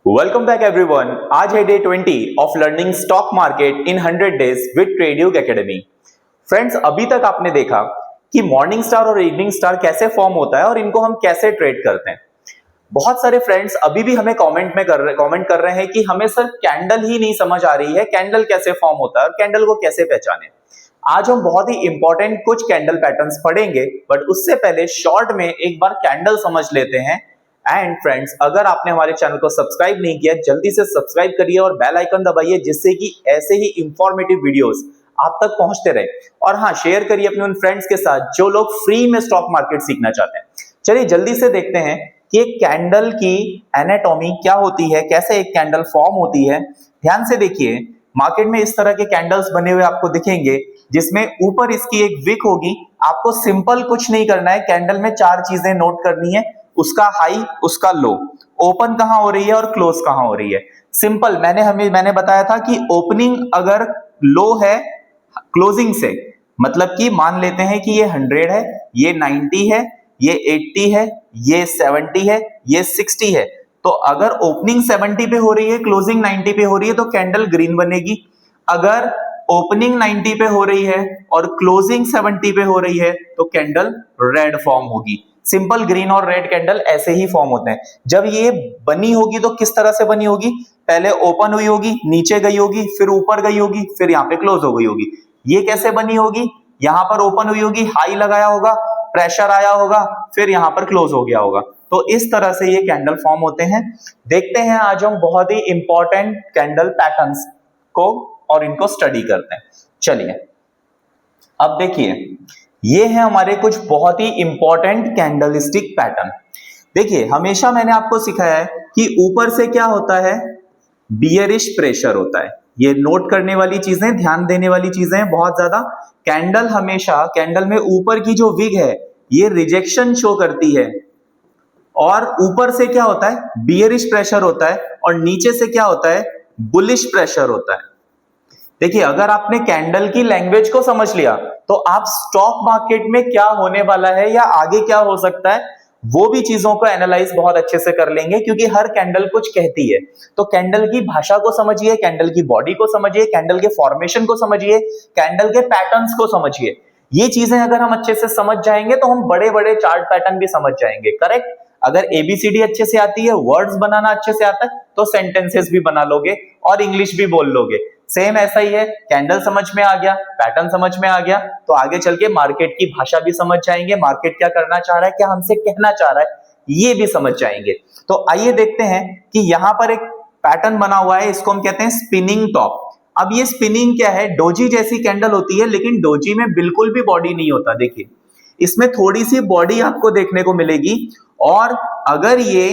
Welcome back everyone. आज है day 20 of learning stock market in 100 days with Tradeyug Academy. Friends, अभी तक आपने देखा कि मॉर्निंग स्टार और इवनिंग स्टार कैसे फॉर्म होता है और इनको हम कैसे ट्रेड करते हैं। बहुत सारे फ्रेंड्स अभी भी हमें कमेंट कर रहे हैं कि हमें सर कैंडल ही नहीं समझ आ रही है, कैंडल कैसे फॉर्म होता है और कैंडल को कैसे पहचाने। आज हम बहुत ही इंपॉर्टेंट कुछ कैंडल पैटर्न्स पढ़ेंगे, बट उससे पहले शॉर्ट में एक बार कैंडल समझ लेते हैं। एंड फ्रेंड्स, अगर आपने हमारे चैनल को सब्सक्राइब नहीं किया, जल्दी से सब्सक्राइब करिए और बेल आइकन दबाइए, जिससे कि ऐसे ही इंफॉर्मेटिव वीडियोस आप तक पहुंचते रहे। और हाँ, शेयर करिए अपने उन फ्रेंड्स के साथ जो लोग फ्री में स्टॉक मार्केट सीखना चाहते हैं। चलिए जल्दी से देखते हैं कि एक कैंडल की एनाटॉमी क्या होती है, कैसे एक कैंडल फॉर्म होती है। ध्यान से देखिए, मार्केट में इस तरह के कैंडल्स बने हुए आपको दिखेंगे, जिसमें ऊपर इसकी एक विक होगी। आपको सिंपल कुछ नहीं करना है, कैंडल में चार चीजें नोट करनी है: उसका हाई, उसका लो, ओपन कहां हो रही है और क्लोज कहां हो रही है। सिंपल, मैंने बताया था कि ओपनिंग अगर लो है क्लोजिंग से, मतलब कि मान लेते हैं कि ये 100 है, ये 90 है, ये 80 है, ये 70 है, ये 60 है। तो अगर ओपनिंग 70 पे हो रही है, क्लोजिंग 90 पे हो रही है, तो कैंडल ग्रीन बनेगी। अगर ओपनिंग 90 पे हो रही है और क्लोजिंग 70 पे हो रही है, तो कैंडल रेड फॉर्म होगी। सिंपल, ग्रीन और रेड कैंडल ऐसे ही फॉर्म होते हैं। जब ये बनी होगी तो किस तरह से बनी होगी? पहले ओपन हुई होगी, नीचे गई होगी, फिर ऊपर गई होगी, फिर यहाँ पे क्लोज हो गई होगी। ये कैसे बनी होगी? यहां पर ओपन हुई होगी, हाई लगाया होगा, प्रेशर आया होगा, फिर यहां पर क्लोज हो गया होगा। तो इस तरह से ये कैंडल फॉर्म होते हैं। देखते हैं आज हम बहुत ही इंपॉर्टेंट कैंडल पैटर्न्स को और इनको स्टडी करते हैं। चलिए अब देखिए, ये है हमारे कुछ बहुत ही इंपॉर्टेंट कैंडलस्टिक पैटर्न। देखिए, हमेशा मैंने आपको सिखाया है कि ऊपर से क्या होता है? बियरिश प्रेशर होता है। ये नोट करने वाली चीजें, ध्यान देने वाली चीजें हैं बहुत ज्यादा। कैंडल हमेशा, कैंडल में ऊपर की जो विग है ये रिजेक्शन शो करती है, और ऊपर से क्या होता है? बियरिश प्रेशर होता है, और नीचे से क्या होता है? बुलिश प्रेशर होता है। देखिए, अगर आपने कैंडल की लैंग्वेज को समझ लिया तो आप स्टॉक मार्केट में क्या होने वाला है या आगे क्या हो सकता है, वो भी चीजों को एनालाइज बहुत अच्छे से कर लेंगे, क्योंकि हर कैंडल कुछ कहती है। तो कैंडल की भाषा को समझिए, कैंडल की बॉडी को समझिए, कैंडल के फॉर्मेशन को समझिए, कैंडल के पैटर्न्स को समझिए। ये चीजें अगर हम अच्छे से समझ जाएंगे तो हम बड़े बड़े चार्ट पैटर्न भी समझ जाएंगे। करेक्ट? अगर एबीसीडी अच्छे से आती है, वर्ड्स बनाना अच्छे से आता है, तो सेंटेंसेस भी बना लोगे और इंग्लिश भी बोल लोगे। सेम ऐसा ही है, कैंडल समझ में आ गया, पैटर्न समझ में आ गया, तो आगे चल के मार्केट की भाषा भी समझ जाएंगे। मार्केट क्या करना चाह रहा है, क्या हमसे कहना चाह रहा है, ये भी समझ जाएंगे। तो आइए देखते हैं कि यहां पर एक पैटर्न बना हुआ है, इसको हम कहते हैं स्पिनिंग टॉप। अब ये स्पिनिंग क्या है? डोजी जैसी कैंडल होती है, लेकिन डोजी में बिल्कुल भी बॉडी नहीं होता। देखिए, इसमें थोड़ी सी बॉडी आपको देखने को मिलेगी, और अगर ये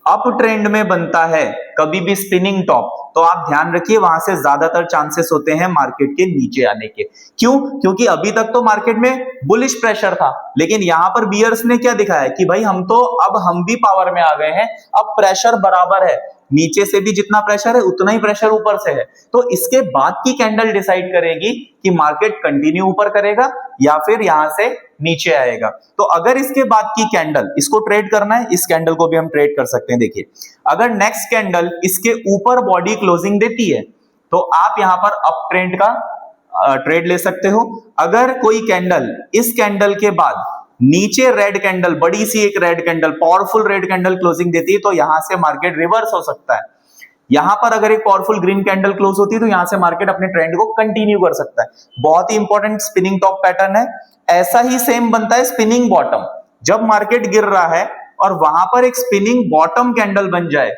अप ट्रेंड में बनता है कभी भी स्पिनिंग टॉप, तो आप ध्यान रखिए वहां से ज्यादातर चांसेस होते हैं मार्केट के नीचे आने के। क्यों? क्योंकि अभी तक तो मार्केट में बुलिश प्रेशर था, लेकिन यहां पर बियर्स ने क्या दिखाया कि भाई हम भी पावर में आ गए हैं, अब प्रेशर बराबर है, नीचे से भी जितना प्रेशर है उतना ही प्रेशर ऊपर से है। तो इसके बाद की कैंडल डिसाइड करेगी कि मार्केट कंटिन्यू ऊपर करेगा या फिर यहां से नीचे आएगा। तो अगर इसके बाद की कैंडल, इसको ट्रेड करना है, इस कैंडल को भी हम ट्रेड कर सकते हैं। देखिए, अगर नेक्स्ट कैंडल इसके ऊपर बॉडी क्लोजिंग देती है, तो आप यहां पर अप ट्रेंड का ट्रेड ले सकते हो। अगर कोई कैंडल इस कैंडल के बाद नीचे रेड कैंडल, बड़ी सी एक red candle, powerful red candle closing देती है, तो यहां से मार्केट रिवर्स हो सकता है। यहां पर अगर एक पावरफुल ग्रीन कैंडल क्लोज होती है, तो यहां से मार्केट अपने ट्रेंड को कंटिन्यू कर सकता है। बहुत ही इंपॉर्टेंट स्पिनिंग टॉप पैटर्न है। ऐसा ही सेम बनता है स्पिनिंग बॉटम। जब मार्केट गिर रहा है और वहां पर एक स्पिनिंग बॉटम कैंडल बन जाए,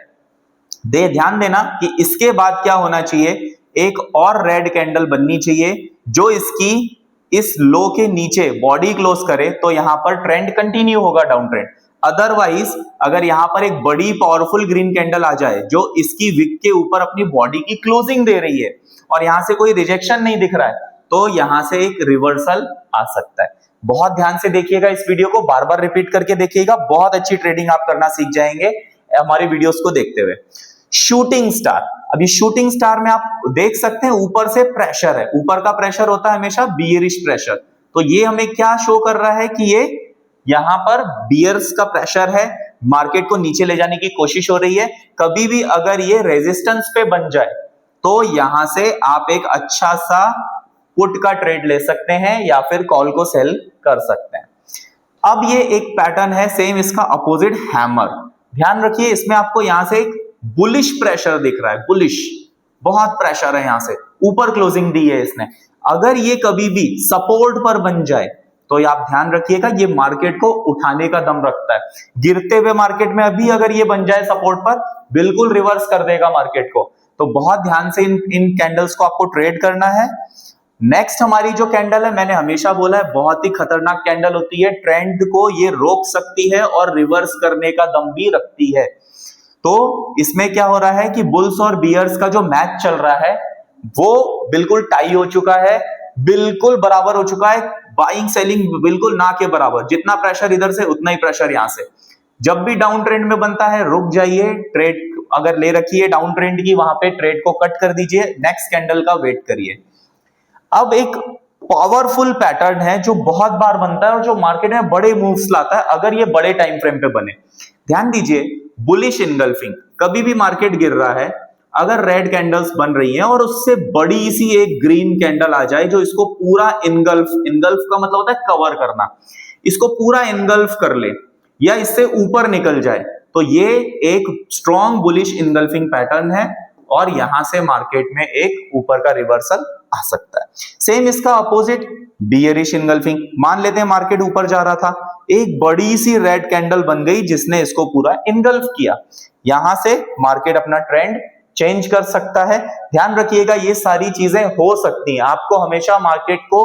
ध्यान देना कि इसके बाद क्या होना चाहिए? एक और रेड कैंडल बननी चाहिए जो इसकी इस लो के नीचे बॉडी क्लोज करे, तो यहां पर ट्रेंड कंटिन्यू होगा, डाउन ट्रेंड। अदरवाइज अगर यहां पर एक बड़ी पावरफुल ग्रीन कैंडल आ जाए जो इसकी विक के ऊपर अपनी बॉडी की क्लोजिंग दे रही है और यहां से कोई रिजेक्शन नहीं दिख रहा है, तो यहां से एक रिवर्सल आ सकता है। बहुत ध्यान से देखिएगा, इस वीडियो को बार बार रिपीट करके देखिएगा, बहुत अच्छी ट्रेडिंग आप करना सीख जाएंगे हमारे वीडियोस को देखते हुए। शूटिंग स्टार, अभी शूटिंग स्टार में आप देख सकते हैं ऊपर से प्रेशर है, ऊपर का प्रेशर होता है हमेशा बियरिश प्रेशर। तो ये हमें क्या शो कर रहा है कि ये यहां पर बियर्स का प्रेशर है, मार्केट को नीचे ले जाने की कोशिश हो रही है। कभी भी अगर ये रेजिस्टेंस पे बन जाए तो यहां से आप एक अच्छा सा पुट का ट्रेड ले सकते हैं या फिर कॉल को सेल कर सकते हैं। अब ये एक पैटर्न है सेम इसका अपोजिट हैमर। ध्यान रखिए इसमें आपको यहां से एक बुलिश प्रेशर दिख रहा है, बुलिश बहुत प्रेशर है, यहां से ऊपर क्लोजिंग दी है इसने। अगर ये कभी भी सपोर्ट पर बन जाए तो ये आप ध्यान रखिएगा ये मार्केट को उठाने का दम रखता है। गिरते हुए मार्केट में अभी अगर ये बन जाए सपोर्ट पर, बिल्कुल रिवर्स कर देगा मार्केट को। तो बहुत ध्यान से इन कैंडल्स को आपको ट्रेड करना है। नेक्स्ट हमारी जो कैंडल है, मैंने हमेशा बोला है बहुत ही खतरनाक कैंडल होती है, ट्रेंड को ये रोक सकती है और रिवर्स करने का दम भी रखती है। तो इसमें क्या हो रहा है कि बुल्स और बियर्स का जो मैच चल रहा है वो बिल्कुल टाई हो चुका है, बिल्कुल बराबर हो चुका है, बाइंग सेलिंग बिल्कुल ना के बराबर। जितना प्रेशर इधर से उतना ही प्रेशर यहां से। जब भी डाउन ट्रेंड में बनता है रुक जाइए, ट्रेड अगर ले रखी है डाउन ट्रेंड की वहां पे ट्रेड को कट कर दीजिए, नेक्स्ट कैंडल का वेट करिए। अब एक पावरफुल पैटर्न है जो बहुत बार बनता है और जो मार्केट में बड़े मूव्स लाता है अगर ये बड़े टाइम फ्रेम पे बने। ध्यान दीजिए, बुलिश इनगल्फिंग। कभी भी मार्केट गिर रहा है, अगर रेड कैंडल्स बन रही हैं और उससे बड़ी सी एक ग्रीन कैंडल आ जाए जो इसको पूरा इनगल्फ का मतलब होता है कवर करना, इसको पूरा इनगल्फ कर ले या इससे ऊपर निकल जाए, तो ये एक स्ट्रॉन्ग बुलिश इनगल्फिंग पैटर्न है और यहां से मार्केट में एक ऊपर का रिवर्सल आ सकता है। सेम इसका अपोजिट बियरिश इनगल्फिंग। मान लेते हैं मार्केट ऊपर जा रहा था, एक बड़ी सी रेड कैंडल बन गई जिसने इसको पूरा इनगल्फ किया, यहां से मार्केट अपना ट्रेंड चेंज कर सकता है। ध्यान रखिएगा ये सारी चीजें हो सकती हैं, आपको हमेशा मार्केट को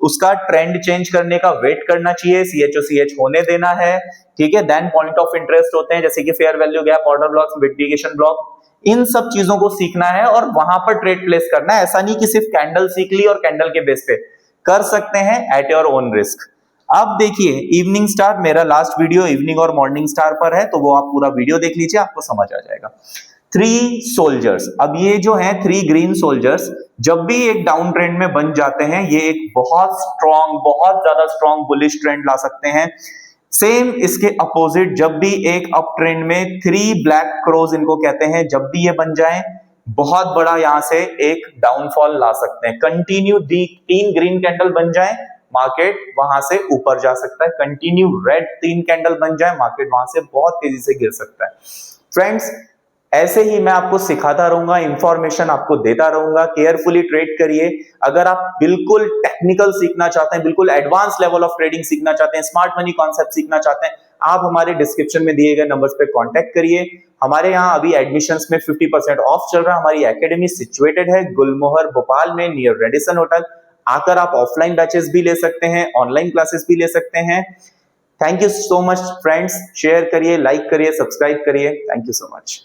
उसका ट्रेंड चेंज करने का वेट करना चाहिए, CHOCH होने देना है, ठीक है। देन पॉइंट ऑफ इंटरेस्ट होते हैं जैसे कि fair value gap, order blocks, mitigation block, इन सब चीजों को सीखना है और वहां पर ट्रेड प्लेस करना है। ऐसा नहीं कि सिर्फ कैंडल सीख ली और कैंडल के बेस पे कर सकते हैं, एट योर ओन रिस्क। अब देखिए इवनिंग स्टार, मेरा लास्ट वीडियो इवनिंग और मॉर्निंग स्टार पर है, तो वो आप पूरा वीडियो देख लीजिए, आपको समझ आ जाएगा। 3 सोल्जर्स, अब ये जो है 3 ग्रीन सोल्जर्स जब भी एक डाउन ट्रेंड में बन जाते हैं ये एक बहुत स्ट्रॉन्ग, बहुत ज्यादा स्ट्रॉन्ग बुलिश ट्रेंड ला सकते हैं। सेम इसके अपोजिट जब भी एक अप ट्रेंड में 3 ब्लैक क्रोज इनको कहते हैं, जब भी ये बन जाएं बहुत बड़ा यहां से एक डाउनफॉल ला सकते हैं। कंटिन्यू 3 ग्रीन कैंडल बन जाए मार्केट वहां से ऊपर जा सकता है, कंटिन्यू रेड 3 कैंडल बन जाए मार्केट वहां से बहुत तेजी से गिर सकता है। फ्रेंड्स ऐसे ही मैं आपको सिखाता रहूंगा, इंफॉर्मेशन आपको देता रहूंगा, केयरफुली ट्रेड करिए। अगर आप बिल्कुल टेक्निकल सीखना चाहते हैं, बिल्कुल एडवांस लेवल ऑफ ट्रेडिंग सीखना चाहते हैं, स्मार्ट मनी कॉन्सेप्ट सीखना चाहते हैं, आप हमारे डिस्क्रिप्शन में दिए गए नंबर्स पे कांटेक्ट करिए। हमारे यहाँ अभी एडमिशंस में 50% ऑफ चल रहा है। हमारी एकेडमी सिचुएटेड है गुलमोहर भोपाल में, नियर रेडिसन होटल। आकर आप ऑफलाइन बैचेस भी ले सकते हैं, ऑनलाइन क्लासेस भी ले सकते हैं। Thank you so much friends, share करिए, लाइक करिए, सब्सक्राइब करिए। Thank you so much.